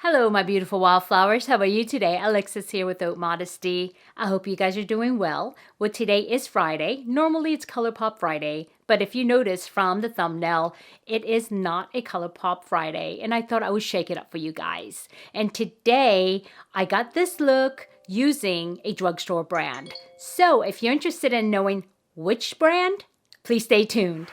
Hello, my beautiful wildflowers. How are you today? Alexis here with Haute Modesty. I hope you guys are doing well. Well, today is Friday. Normally it's Colourpop Friday, but if you notice from the thumbnail, it is not a Colourpop Friday, and I thought I would shake it up for you guys. And today, I got this look using a drugstore brand. So if you're interested in knowing which brand, please stay tuned.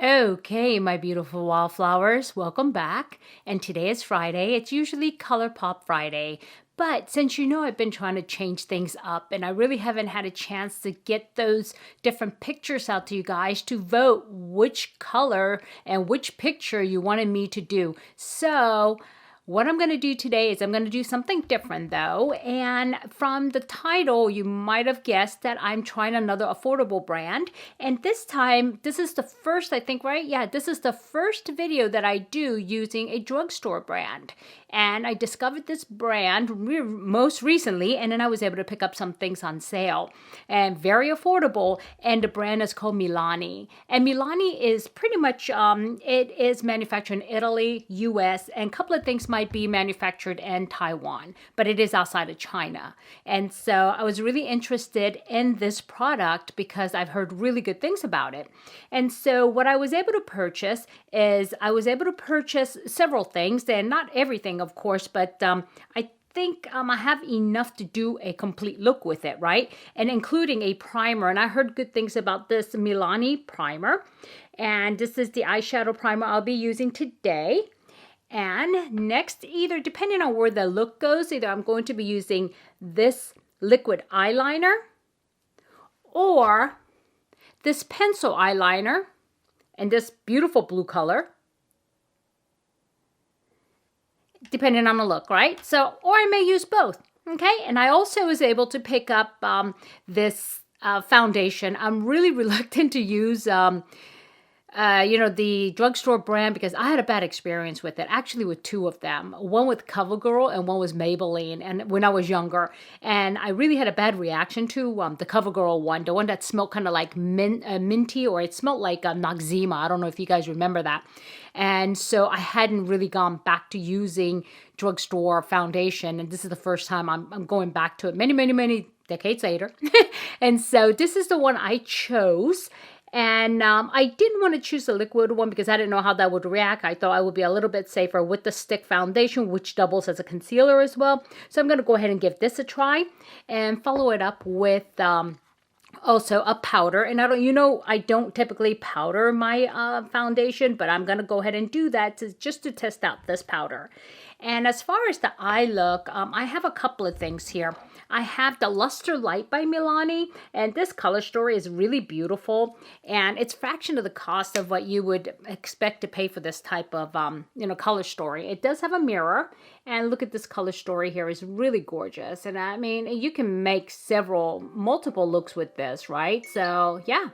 Okay, my beautiful wildflowers, welcome back. And today is Friday. It's usually Colourpop Friday. But since you know I've been trying to change things up and I really haven't had a chance to get those different pictures out to you guys to vote which color and which picture you wanted me to do. So what I'm going to do today is I'm going to do something different though, and from the title you might have guessed that I'm trying another affordable brand, and this time this is the first, I think, right? Yeah, this is the first video that I do using a drugstore brand, and I discovered this brand most recently, and then I was able to pick up some things on sale and very affordable, and the brand is called Milani, and Milani is pretty much it is manufactured in Italy, US, and a couple of things might be manufactured in Taiwan, but it is outside of China. And so I was really interested in this product because I've heard really good things about it. And so what I was able to purchase is I was able to purchase several things, and not everything, of course, but I think I have enough to do a complete look with it, right? And including a primer. And I heard good things about this Milani Primer. And this is the eyeshadow primer I'll be using today. And next, either depending on where the look goes, either I'm going to be using this liquid eyeliner or this pencil eyeliner and this beautiful blue color, depending on the look, right? So, or I may use both, okay? And I also was able to pick up this foundation. I'm really reluctant to use the drugstore brand because I had a bad experience with it, actually with two of them. One with CoverGirl and one was Maybelline, and when I was younger. And I really had a bad reaction to the CoverGirl one, the one that smelled kind of like minty, or it smelled like Noxzema. I don't know if you guys remember that. And so I hadn't really gone back to using drugstore foundation, and this is the first time I'm going back to it many decades later. And so this is the one I chose. And I didn't want to choose the liquid one because I didn't know how that would react. I thought I would be a little bit safer with the stick foundation, which doubles as a concealer as well. So I'm going to go ahead and give this a try and follow it up with also a powder. And I don't typically powder my foundation, but I'm going to go ahead and do that just to test out this powder. And as far as the eye look, I have a couple of things here. I have the Luster Light by Milani, and this color story is really beautiful, and it's a fraction of the cost of what you would expect to pay for this type of color story. It does have a mirror, and look at this color story here. It's really gorgeous, and I mean, you can make multiple looks with this, right? So yeah.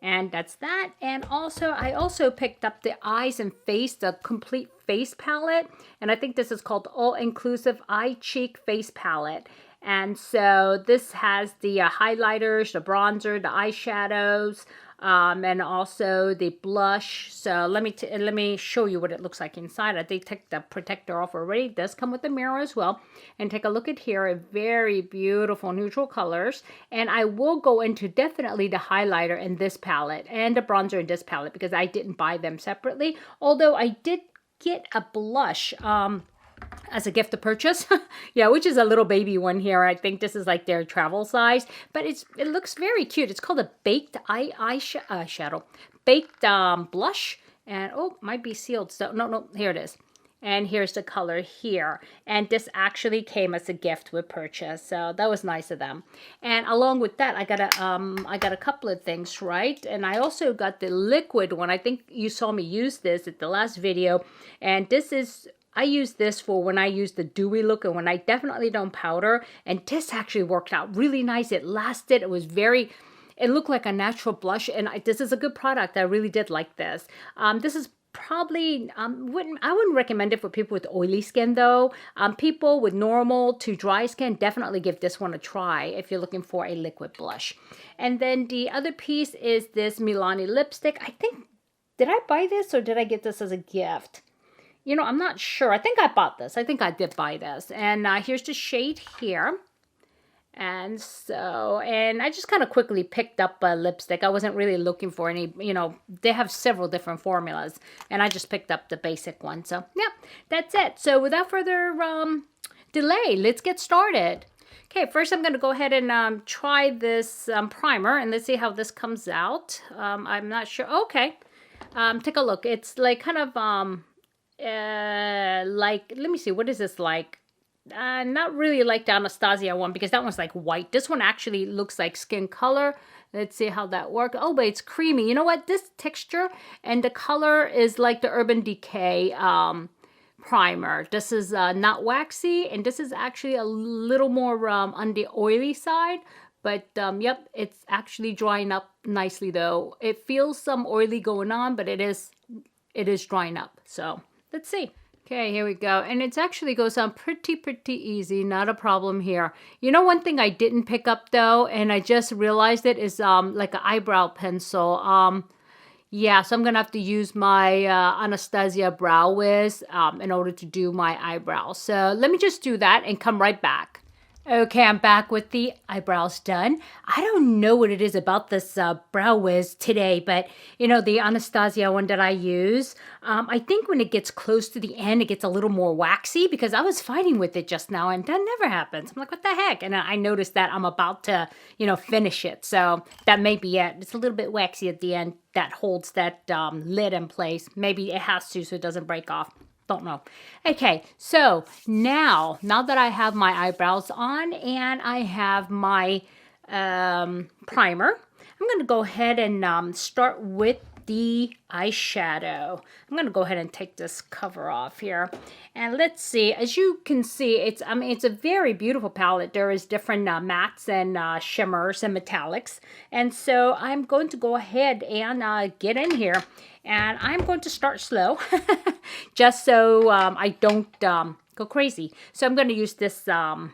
And that's that. And also, I also picked up the Eyes and Face, the complete face palette. And I think this is called All Inclusive Eye Cheek Face Palette. And so this has the highlighters, the bronzer, the eyeshadows, and also the blush. So let me show you what it looks like inside. I did take the protector off already. It does come with a mirror as well. And take a look at here, very beautiful neutral colors. And I will go into definitely the highlighter in this palette and the bronzer in this palette because I didn't buy them separately. Although I did get a blush as a gift to purchase. Yeah, which is a little baby one here. I think this is like their travel size, but it looks very cute. It's called a baked eyeshadow, baked blush, and oh, might be sealed. So no, here it is. And here's the color here. And this actually came as a gift with purchase. So that was nice of them. And along with that, I got a couple of things, right? And I also got the liquid one. I think you saw me use this at the last video. And this is I use this for when I use the dewy look and when I definitely don't powder. And this actually worked out really nice. It lasted. It was very, it looked like a natural blush. And this is a good product. I really did like this. This is probably, I wouldn't recommend it for people with oily skin though. People with normal to dry skin, definitely give this one a try if you're looking for a liquid blush. And then the other piece is this Milani lipstick. I think, did I buy this or did I get this as a gift? You know, I'm not sure. I think I bought this. I think I did buy this. And here's the shade here. And so, and I just kind of quickly picked up a lipstick. I wasn't really looking for any, you know, they have several different formulas. And I just picked up the basic one. So, yeah, that's it. So, without further delay, let's get started. Okay, first I'm going to go ahead and try this primer. And let's see how this comes out. I'm not sure. Okay, take a look. It's like kind of... like, let me see, what is this like? Not really like the Anastasia one because that one's like white. This one actually looks like skin color. Let's see how that works. Oh, but it's creamy. You know what? This texture and the color is like the Urban Decay primer. This is not waxy, and this is actually a little more on the oily side. But yep, it's actually drying up nicely though. It feels some oily going on, but it is drying up. So let's see. Okay, here we go. And it actually goes on pretty easy. Not a problem here. You know, one thing I didn't pick up though, and I just realized it, is like an eyebrow pencil. Yeah, so I'm going to have to use my Anastasia Brow Wiz in order to do my eyebrows. So let me just do that and come right back. Okay, I'm back with the eyebrows done. I don't know what it is about this Brow Wiz today, but you know, the Anastasia one that I use, I think when it gets close to the end, it gets a little more waxy because I was fighting with it just now and that never happens. I'm like, what the heck? And I noticed that I'm about to, you know, finish it. So that may be it. It's a little bit waxy at the end. That holds that lid in place. Maybe it has to so it doesn't break off. Don't know. Okay, so now that I have my eyebrows on and I have my primer, I'm going to go ahead and start with the eyeshadow. I'm going to go ahead and take this cover off here. And let's see, as you can see, it's a very beautiful palette. There is different mattes and shimmers and metallics. And so I'm going to go ahead and get in here. And I'm going to start slow, just so I don't go crazy. So I'm going to use this kind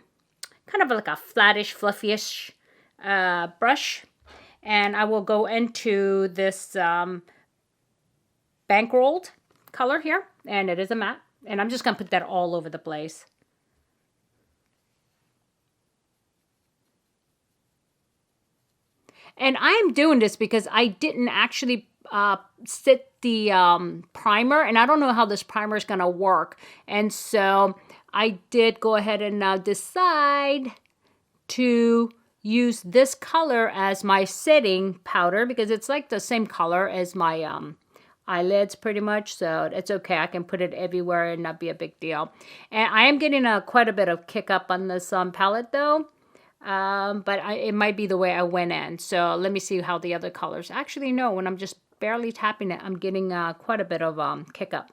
of like a flattish, fluffyish brush. And I will go into this bankrolled color here. And it is a matte. And I'm just going to put that all over the place. And I am doing this because I didn't actually set the primer, and I don't know how this primer is going to work. And so I did go ahead and decide to use this color as my setting powder because it's like the same color as my eyelids pretty much. So it's okay. I can put it everywhere and not be a big deal. And I am getting quite a bit of kick up on this palette though. But it might be the way I went in. So let me see how the other colors. Actually, no, when I'm just barely tapping it, I'm getting quite a bit of kick up.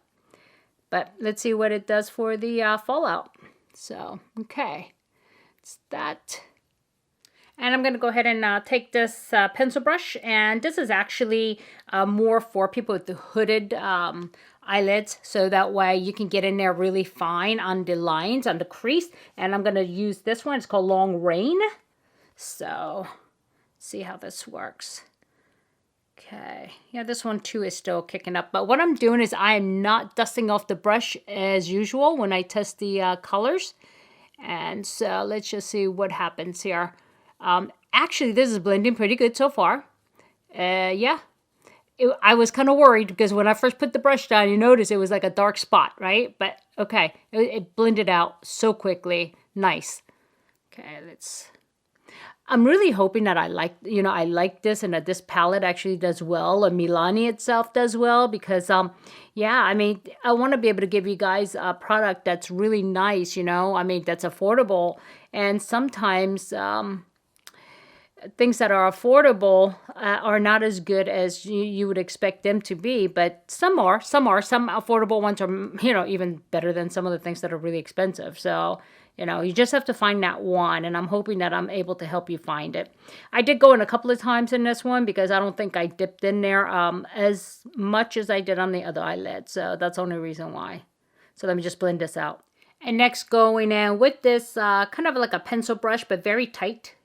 But let's see what it does for the fallout. So, okay. It's that. And I'm going to go ahead and take this pencil brush. And this is actually more for people with the hooded eyelids. So that way you can get in there really fine on the lines, on the crease. And I'm going to use this one. It's called Long Rain. So, see how this works. Okay, yeah, this one too is still kicking up. But what I'm doing is I am not dusting off the brush as usual when I test the colors. And so let's just see what happens here. Actually, this is blending pretty good so far. Yeah, I was kind of worried because when I first put the brush down, you notice it was like a dark spot, right? But okay, it blended out so quickly. Nice. Okay, I'm really hoping that I like this and that this palette actually does well, and Milani itself does well because, yeah, I mean, I want to be able to give you guys a product that's really nice, you know, I mean, that's affordable. And sometimes, things that are affordable are not as good as you would expect them to be, but some affordable ones are, you know, even better than some of the things that are really expensive. So, you know, you just have to find that one, and I'm hoping that I'm able to help you find it. I did go in a couple of times in this one because I don't think I dipped in there as much as I did on the other eyelid, so that's the only reason why. So let me just blend this out. And next, going in with this kind of like a pencil brush, but very tight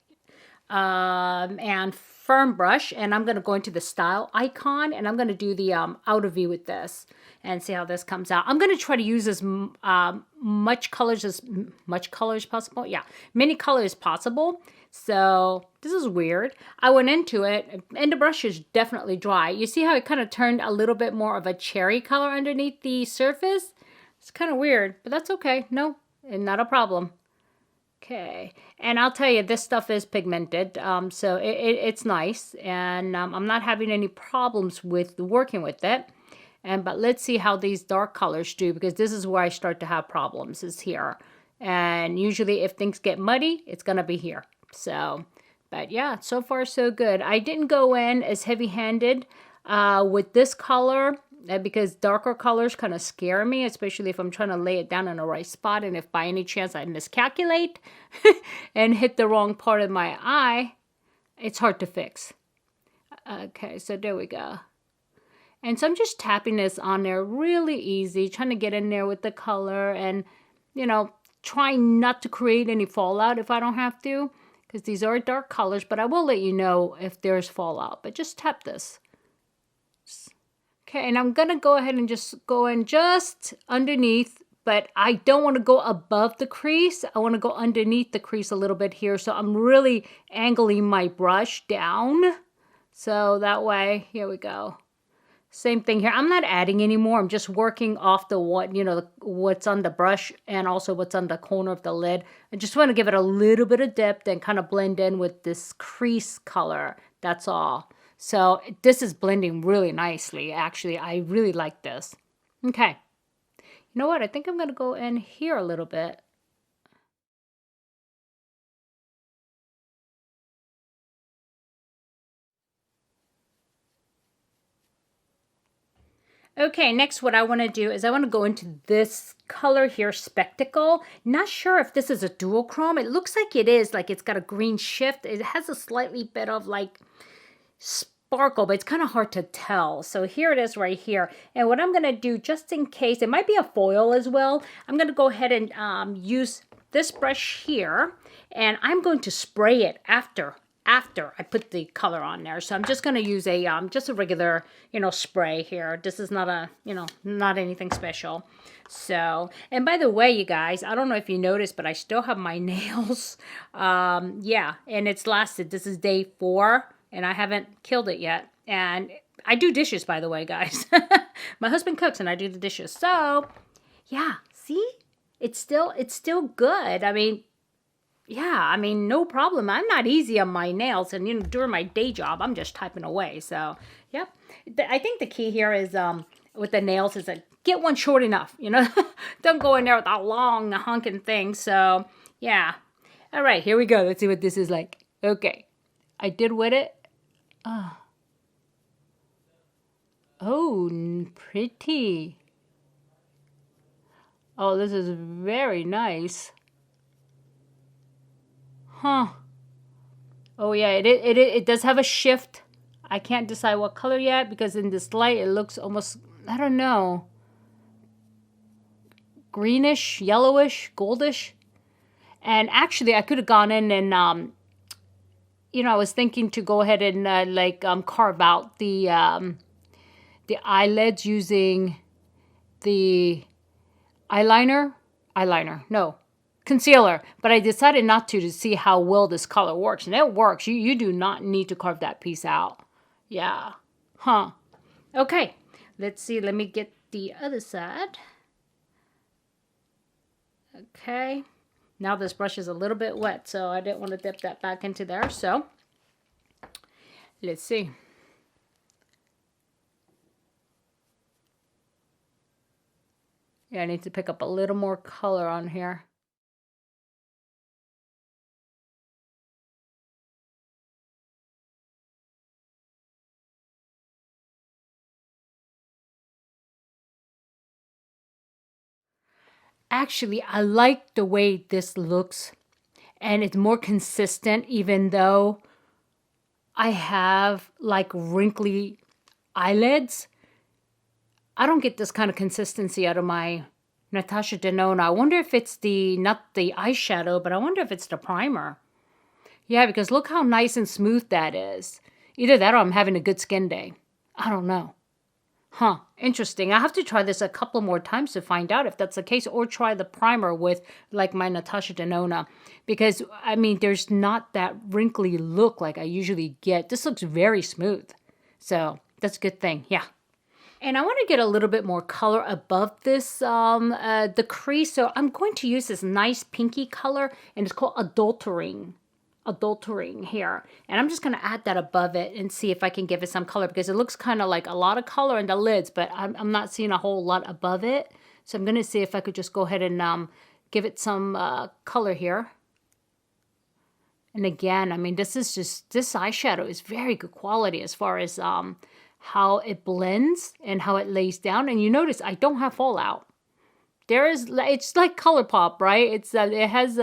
and firm brush, and I'm going to go into the style icon, and I'm going to do the outer view with this and see how this comes out. I'm going to try to use as much colors as possible. Yeah, many colors possible. So this is weird. I went into it, and the brush is definitely dry. You see how it kind of turned a little bit more of a cherry color underneath the surface? It's kind of weird, but that's okay. No, not a problem. Okay, and I'll tell you, this stuff is pigmented, so it's nice, and I'm not having any problems with working with it. But let's see how these dark colors do, because this is where I start to have problems, is here. And usually if things get muddy, it's going to be here. So, but yeah, so far so good. I didn't go in as heavy-handed with this color, because darker colors kind of scare me, especially if I'm trying to lay it down in the right spot, and if by any chance I miscalculate and hit the wrong part of my eye, it's hard to fix. Okay, so there we go. And so I'm just tapping this on there really easy, trying to get in there with the color, and, you know, trying not to create any fallout if I don't have to, because these are dark colors, but I will let you know if there's fallout. But just tap this. Okay, and I'm going to go ahead and just go in just underneath, but I don't want to go above the crease. I want to go underneath the crease a little bit here. So I'm really angling my brush down. So that way, here we go. Same thing here. I'm not adding anymore. I'm just working off the what, you know, what's on the brush and also what's on the corner of the lid. I just want to give it a little bit of depth and kind of blend in with this crease color. That's all. So this is blending really nicely, actually. I really like this. Okay. You know what? I think I'm going to go in here a little bit. Okay, next what I want to do is I want to go into this color here, Spectacle. Not sure if this is a duochrome. It looks like it is, like it's got a green shift. It has a slightly bit of like sparkle, but it's kind of hard to tell. So here it is right here. And what I'm going to do, just in case, it might be a foil as well, I'm going to go ahead and use this brush here, and I'm going to spray it after I put the color on there. So I'm just going to use a just a regular, you know, spray here. This is not a, you know, not anything special. So, and by the way, you guys, I don't know if you noticed, but I still have my nails. Yeah, and it's lasted. This is day 4, and I haven't killed it yet. And I do dishes, by the way, guys. My husband cooks, and I do the dishes. So, yeah, see? It's still good. I mean, yeah, I mean, no problem. I'm not easy on my nails, and, you know, during my day job, I'm just typing away. So, yep. I think the key here is with the nails is that get one short enough, you know. Don't go in there with a long honking thing. So, yeah. All right, here we go. Let's see what this is like. Okay. I did with it. Oh, pretty. Oh, this is very nice. Huh. Oh yeah, it does have a shift. I can't decide what color yet because in this light it looks almost, I don't know, greenish, yellowish, goldish. And actually I could have gone in and you know, I was thinking to go ahead and carve out the eyelids using the concealer, but I decided not to see how well this color works, and it works. You do not need to carve that piece out. Yeah. Huh. Okay. Let's see. Let me get the other side. Okay. Now this brush is a little bit wet, so I didn't want to dip that back into there. So let's see. Yeah, I need to pick up a little more color on here. actually, I like the way this looks. And it's more consistent, even though I have like wrinkly eyelids. I don't get this kind of consistency out of my Natasha Denona. I wonder if it's not the eyeshadow, but I wonder if it's the primer. Yeah, because look how nice and smooth that is. Either that or I'm having a good skin day. I don't know. Huh, interesting. I have to try this a couple more times to find out if that's the case, or try the primer with like my Natasha Denona, because I mean, there's not that wrinkly look like I usually get. This looks very smooth. So that's a good thing. Yeah. And I want to get a little bit more color above this, the crease. So I'm going to use this nice pinky color, and it's called Adultering here. And I'm just going to add that above it and see if I can give it some color, because it looks kind of like a lot of color in the lids, but I'm not seeing a whole lot above it. So I'm going to see if I could just go ahead and give it some color here. And again, I mean, this eyeshadow is very good quality as far as how it blends and how it lays down. And you notice I don't have fallout. It's like Colourpop, right? It has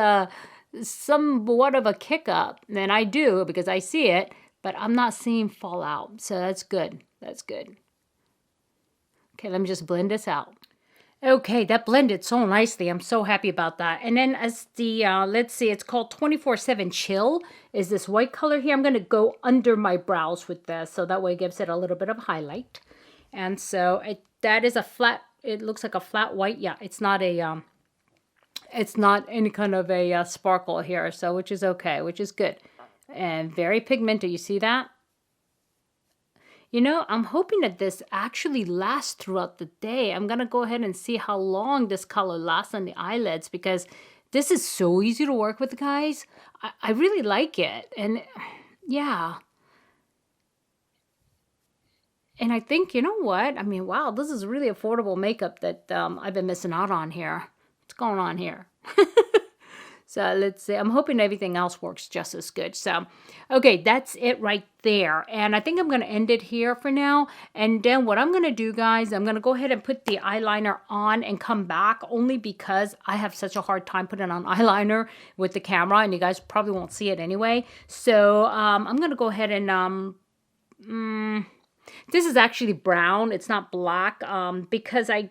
somewhat of a kick up, and I do because I see it, but I'm not seeing fallout. So that's good. That's good. Okay, let me just blend this out. Okay, that blended so nicely. I'm so happy about that. And then as the, let's see, it's called 24/7 Chill, is this white color here. I'm going to go under my brows with this, so that way it gives it a little bit of highlight. And so that is a flat, it looks like a flat white. Yeah, it's not any kind of a sparkle here, so which is okay, which is good. And very pigmented, you see that? You know, I'm hoping that this actually lasts throughout the day. I'm going to go ahead and see how long this color lasts on the eyelids, because this is so easy to work with, guys. I really like it. And yeah. And I think, you know what? I mean, wow, this is really affordable makeup that I've been missing out on here. What's going on here? So let's see. I'm hoping everything else works just as good. So, okay, that's it right there. And I think I'm going to end it here for now. And then what I'm going to do, guys, I'm going to go ahead and put the eyeliner on and come back, only because I have such a hard time putting on eyeliner with the camera, and you guys probably won't see it anyway. So I'm going to go ahead and... this is actually brown. It's not black because I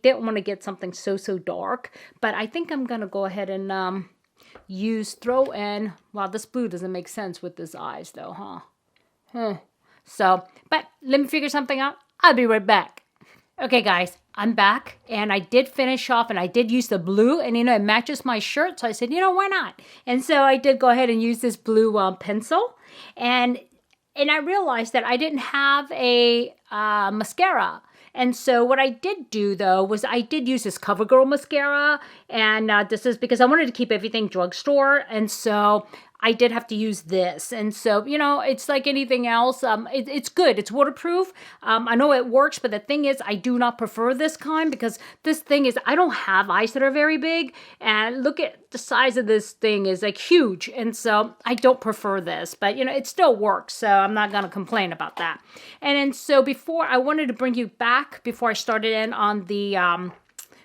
didn't want to get something so dark. But I think I'm going to go ahead and throw in... Wow, this blue doesn't make sense with this eyes though, huh? So, but let me figure something out. I'll be right back. Okay, guys, I'm back. And I did finish off, and I did use the blue. And, you know, it matches my shirt. So I said, you know, why not? And so I did go ahead and use this blue pencil. And I realized that I didn't have a mascara. And so what I did do, though, was I did use this CoverGirl mascara. And this is because I wanted to keep everything drugstore. And so I did have to use this. And so, you know, it's like anything else. It's good. It's waterproof. I know it works. But the thing is, I do not prefer this kind, because this thing is, I don't have eyes that are very big. And look at the size of this thing is like huge. And so I don't prefer this. But, you know, it still works. So I'm not going to complain about that. And then so before, I wanted to bring you back before I started in on the...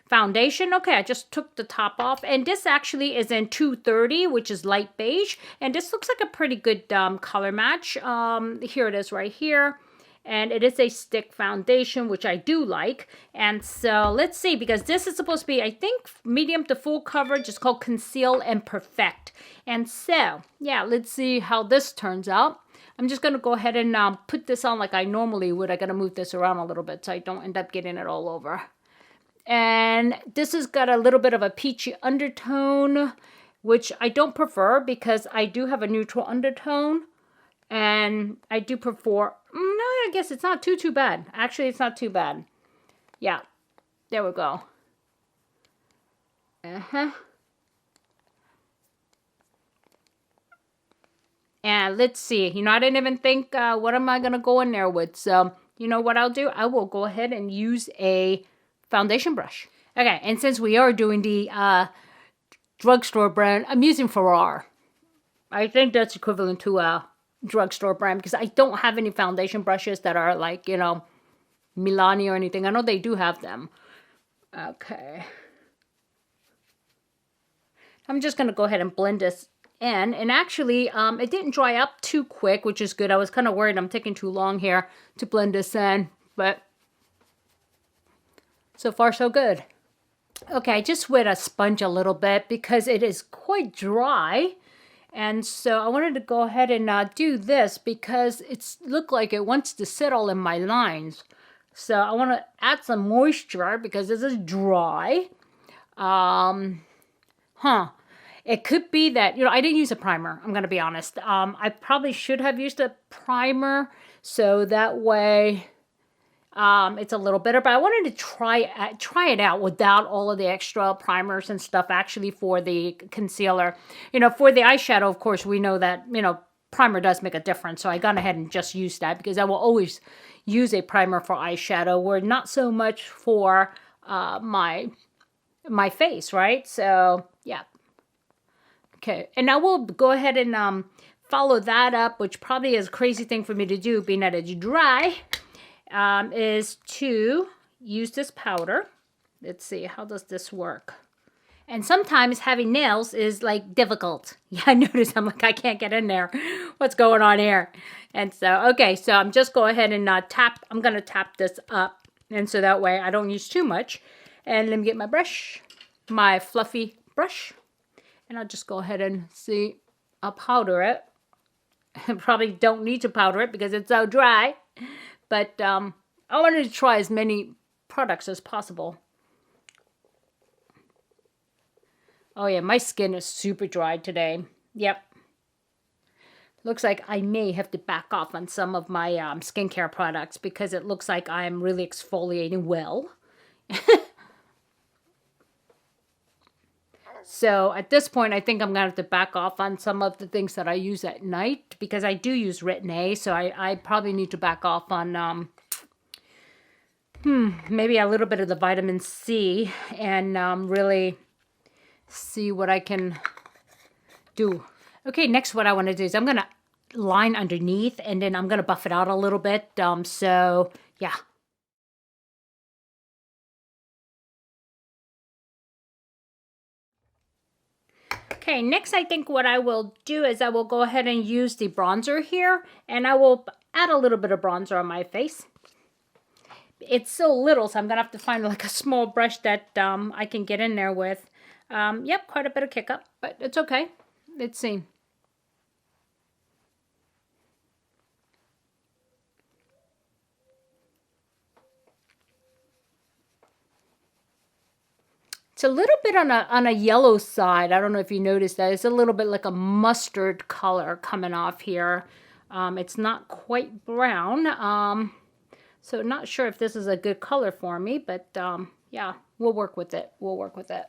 foundation. Okay, I just took the top off, and this actually is in 230, which is light beige, and this looks like a pretty good color match. Here it is right here, and it is a stick foundation, which I do like. And so let's see, because this is supposed to be, I think, medium to full coverage. It's called Conceal and Perfect. And so, yeah, let's see how this turns out. I'm just going to go ahead and put this on like I normally would. I got to move this around a little bit so I don't end up getting it all over. And this has got a little bit of a peachy undertone, which I don't prefer because I do have a neutral undertone. And I do prefer... No, I guess it's not too bad. Actually, it's not too bad. Yeah, there we go. And let's see. You know, I didn't even think, what am I going to go in there with? So, you know what I'll do? I will go ahead and use a... foundation brush. Okay, and since we are doing the drugstore brand, I'm using Ferrar. I think that's equivalent to a drugstore brand, because I don't have any foundation brushes that are like, you know, Milani or anything. I know they do have them. Okay. I'm just going to go ahead and blend this in. And actually, it didn't dry up too quick, which is good. I was kind of worried I'm taking too long here to blend this in, but so far so good. Okay, I just wet a sponge a little bit because it is quite dry. And so I wanted to go ahead and do this because it's looked like it wants to settle in my lines. So I want to add some moisture because this is dry. It could be that, I didn't use a primer. I'm going to be honest. I probably should have used a primer so that way it's a little better. But I wanted to try it out without all of the extra primers and stuff actually for the concealer. For the eyeshadow, of course, we know that, primer does make a difference. So I gone ahead and just used that because I will always use a primer for eyeshadow, or not so much for my face, right? So, yeah. Okay, and I will go ahead and follow that up, which probably is a crazy thing for me to do, being that it's dry, is to use this powder. Let's see, how does this work? And sometimes having nails is like difficult. Yeah, I notice I'm like, I can't get in there. What's going on here? And so, okay, so I'm just go ahead and I'm going to tap this up. And so that way I don't use too much. And let me get my brush, my fluffy brush. And I'll just go ahead and I'll powder it. I probably don't need to powder it because it's so dry. But I wanted to try as many products as possible. Oh yeah, my skin is super dry today. Yep. Looks like I may have to back off on some of my skincare products because it looks like I'm really exfoliating well. So at this point, I think I'm going to have to back off on some of the things that I use at night because I do use Retin-A. So I probably need to back off on maybe a little bit of the vitamin C and really see what I can do. Okay, next what I want to do is I'm going to line underneath and then I'm going to buff it out a little bit. So yeah. Okay, next I think what I will do is I will go ahead and use the bronzer here, and I will add a little bit of bronzer on my face. It's so little, so I'm going to have to find like a small brush that I can get in there with. Yep, quite a bit of kick up, but it's okay. Let's see. It's a little bit on a yellow side. I don't know if you noticed that. It's a little bit like a mustard color coming off here. It's not quite brown. So not sure if this is a good color for me, but yeah, we'll work with it. We'll work with it.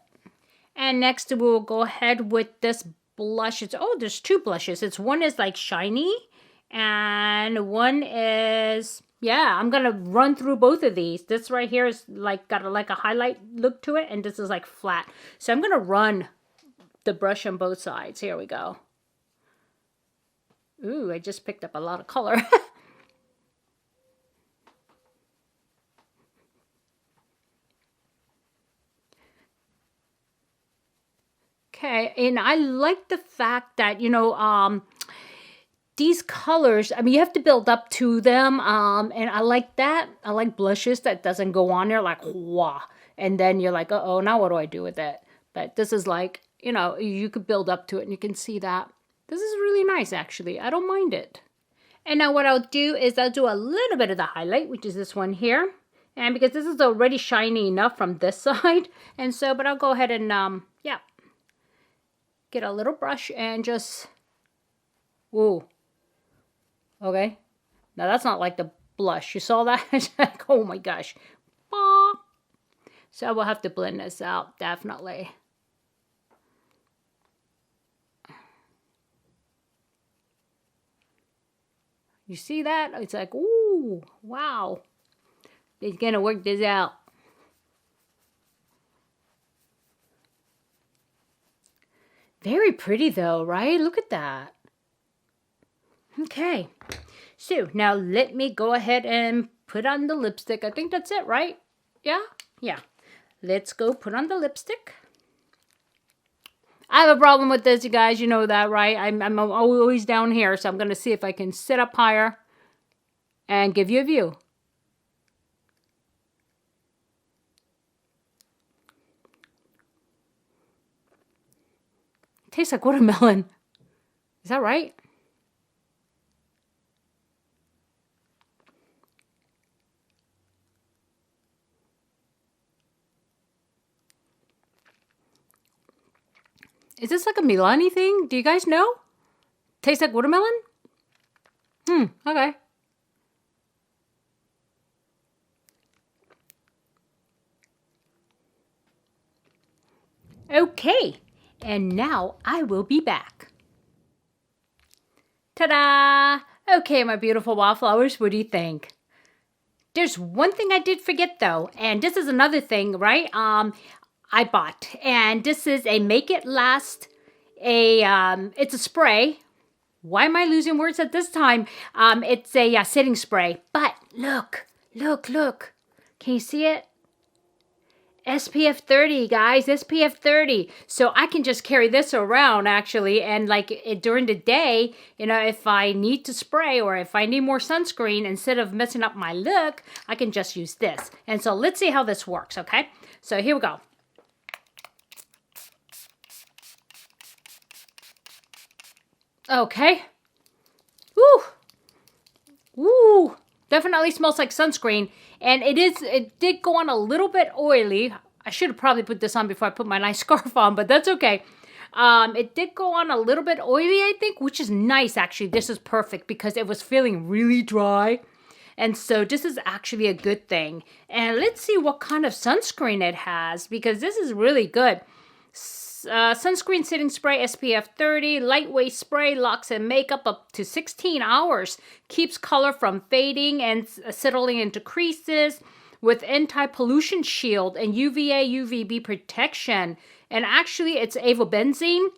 And next we'll go ahead with this blush. There's two blushes. One is like shiny and one is... Yeah, I'm going to run through both of these. This right here is like got a highlight look to it, and this is like flat. So I'm going to run the brush on both sides. Here we go. Ooh, I just picked up a lot of color. Okay, and I like the fact that, these colors, I mean, you have to build up to them, and I like that. I like blushes that doesn't go on there like, wah, and then you're like, uh-oh, now what do I do with it? But this is like, you could build up to it, and you can see that. This is really nice, actually. I don't mind it. And now what I'll do is I'll do a little bit of the highlight, which is this one here. And because this is already shiny enough from this side, and so, but I'll go ahead and, yeah, get a little brush and just, ooh. Okay, now that's not like the blush. You saw that? It's like, oh my gosh. So we'll have to blend this out, definitely. You see that? It's like, ooh, wow. They're going to work this out. Very pretty though, right? Look at that. Okay, so now let me go ahead and put on the lipstick. I think that's it, right? Yeah? Yeah. Let's go put on the lipstick. I have a problem with this, you guys. You know that, right? I'm always down here, so I'm going to see if I can sit up higher and give you a view. It tastes like watermelon. Is that right? Is this like a Milani thing? Do you guys know? Tastes like watermelon? Okay. Okay, and now I will be back. Ta-da! Okay, my beautiful wildflowers, what do you think? There's one thing I did forget though, and this is another thing, right? I bought, and this is a Make It Last. It's a spray. Why am I losing words at this time? It's a setting spray. But look. Can you see it? SPF 30, guys, SPF 30. So I can just carry this around actually, and during the day, you know, if I need to spray or if I need more sunscreen, instead of messing up my look, I can just use this. And so let's see how this works, okay? So here we go. Okay. Woo! Definitely smells like sunscreen. And it did go on a little bit oily. I should have probably put this on before I put my nice scarf on, but that's okay. It did go on a little bit oily, I think, which is nice, actually. This is perfect because it was feeling really dry. And so this is actually a good thing. And let's see what kind of sunscreen it has, because this is really good. Sunscreen setting spray, SPF 30, lightweight spray, locks in makeup up to 16 hours, keeps color from fading and settling into creases, with anti-pollution shield and UVA, UVB protection. And actually it's avobenzene,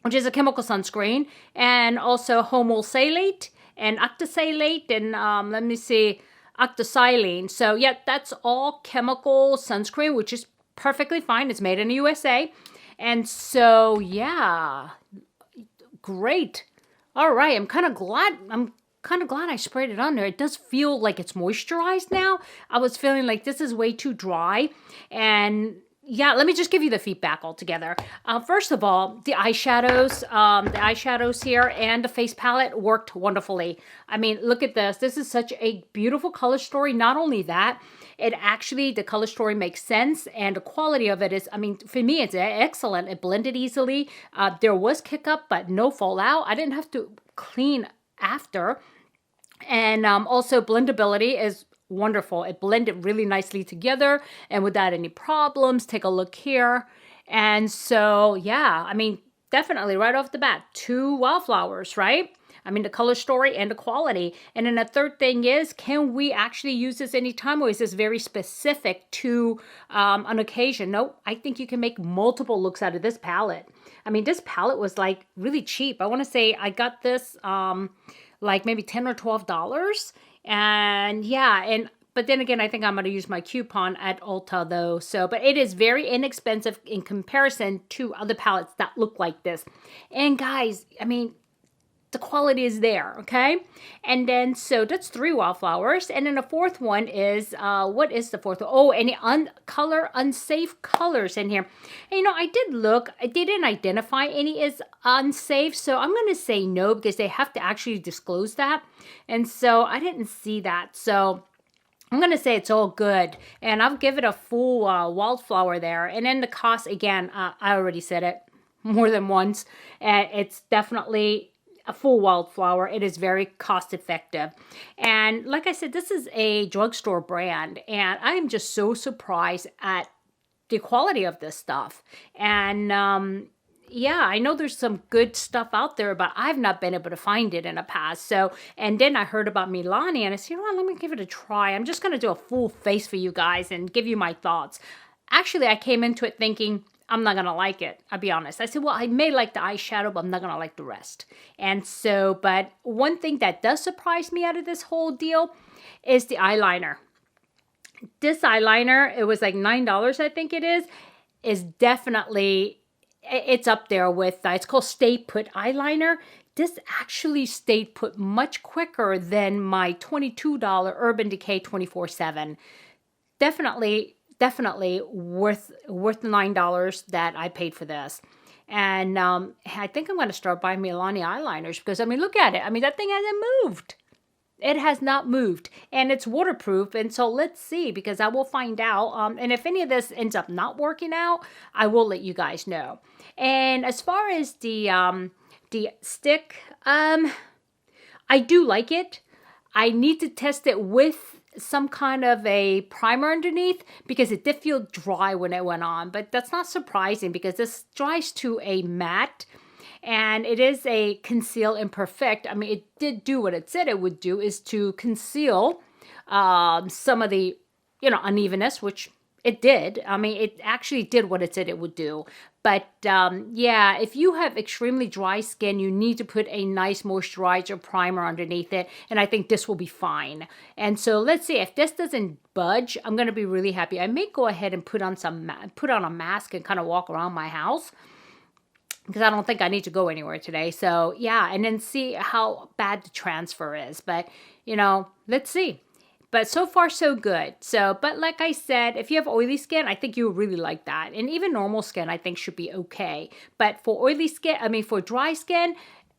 which is a chemical sunscreen, and also homosalate and octisalate, and let me see, octosilane. So yeah, that's all chemical sunscreen, which is perfectly fine. It's made in the USA. And so, yeah, great. All right, I'm kind of glad I sprayed it on there. It does feel like it's moisturized now. I was feeling like this is way too dry. And yeah, let me just give you the feedback altogether. First of all, the eyeshadows here and the face palette worked wonderfully. I mean, look at this. This is such a beautiful color story. Not only that, the color story makes sense, and the quality of it is, I mean, for me, it's excellent. It blended easily. There was kick up, but no fallout. I didn't have to clean after. And also blendability is wonderful. It blended really nicely together and without any problems. Take a look here. And so, yeah, I mean, definitely right off the bat, 2 wildflowers, right? I mean, the color story and the quality. And then the third thing is, can we actually use this anytime, or is this very specific to an occasion? No, I think you can make multiple looks out of this palette. I mean, this palette was like really cheap. I want to say I got this like maybe $10 or $12. And yeah, but then again, I think I'm going to use my coupon at Ulta though. So, but it is very inexpensive in comparison to other palettes that look like this. And guys, I mean, the quality is there, okay? And then, so that's 3 wildflowers. And then the fourth one is, what is the fourth one? Oh, any unsafe colors in here. And, you know, I did look, I didn't identify any as unsafe. So I'm going to say no, because they have to actually disclose that. And so I didn't see that. So I'm going to say it's all good. And I'll give it a full wildflower there. And then the cost, again, I already said it more than once. It's definitely a full wildflower. It is very cost effective. And like I said, this is a drugstore brand, and I am just so surprised at the quality of this stuff. And yeah, I know there's some good stuff out there, but I've not been able to find it in the past. So, and then I heard about Milani, and I said, you know what, let me give it a try. I'm just going to do a full face for you guys and give you my thoughts. Actually, I came into it thinking, I'm not going to like it. I'll be honest. I said, well, I may like the eyeshadow, but I'm not going to like the rest. And so, but one thing that does surprise me out of this whole deal is the eyeliner. This eyeliner, it was like $9, I think it is definitely it's up there with, it's called Stay Put Eyeliner. This actually stayed put much quicker than my $22 Urban Decay 24/7. Definitely worth the $9 that I paid for this. And I think I'm going to start buying Milani eyeliners because, I mean, look at it. I mean, that thing hasn't moved. It has not moved, and it's waterproof. And so let's see, because I will find out. And if any of this ends up not working out, I will let you guys know. And as far as the stick, I do like it. I need to test it with some kind of a primer underneath because it did feel dry when it went on. But that's not surprising because this dries to a matte. And it is a conceal imperfect. I mean, it did do what it said it would do, is to conceal some of the, unevenness, which it did. I mean, it actually did what it said it would do. But yeah, if you have extremely dry skin, you need to put a nice moisturizer primer underneath it. And I think this will be fine. And so let's see, if this doesn't budge, I'm going to be really happy. I may go ahead and put on a mask and kind of walk around my house, because I don't think I need to go anywhere today. So yeah, and then see how bad the transfer is. But, let's see. But so far, so good. So, but like I said, if you have oily skin, I think you'll really like that. And even normal skin, I think, should be okay. But for oily skin, for dry skin,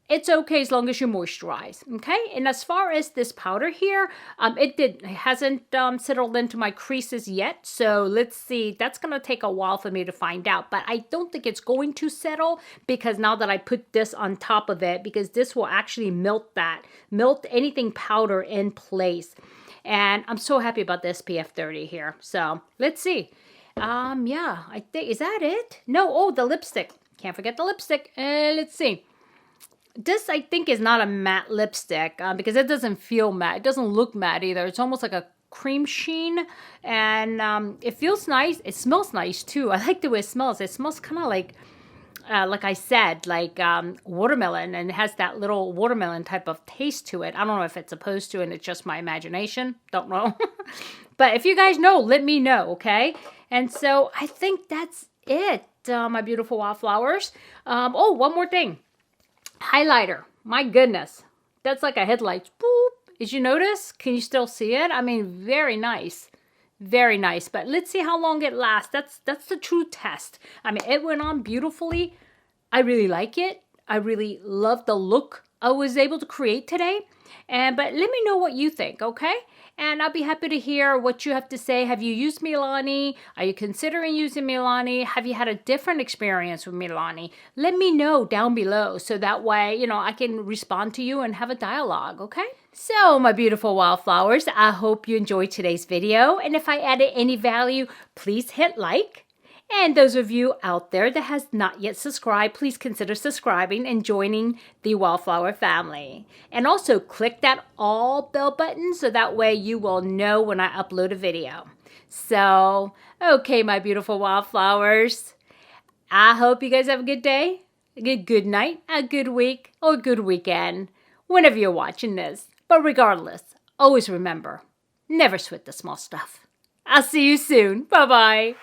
it's okay as long as you moisturize, okay? And as far as this powder here, it hasn't settled into my creases yet. So let's see. That's going to take a while for me to find out. But I don't think it's going to settle because now that I put this on top of it, because this will actually melt anything powder in place. And I'm so happy about the SPF 30 here. So let's see. Yeah, I think, is that it? No, the lipstick. Can't forget the lipstick. Let's see. This, I think, is not a matte lipstick because it doesn't feel matte. It doesn't look matte either. It's almost like a cream sheen. And it feels nice. It smells nice, too. I like the way it smells. It smells kind of like I said, like watermelon. And it has that little watermelon type of taste to it. I don't know if it's supposed to, and it's just my imagination. Don't know. But if you guys know, let me know, okay? And so I think that's it, my beautiful Wildflowers. One more thing. Highlighter. My goodness. That's like a headlight. Boop. Did you notice? Can you still see it? I mean, very nice. Very nice. But let's see how long it lasts. That's the true test. I mean, it went on beautifully. I really like it. I really love the look I was able to create today. But let me know what you think, okay? And I'll be happy to hear what you have to say. Have you used Milani? Are you considering using Milani? Have you had a different experience with Milani? Let me know down below so that way, I can respond to you and have a dialogue, okay? So, my beautiful Wildflowers, I hope you enjoyed today's video. And if I added any value, please hit like. And those of you out there that has not yet subscribed, please consider subscribing and joining the Wildflower family. And also click that all bell button so that way you will know when I upload a video. So, okay, my beautiful Wildflowers, I hope you guys have a good day, a good night, a good week, or a good weekend, whenever you're watching this. But regardless, always remember, never sweat the small stuff. I'll see you soon. Bye-bye.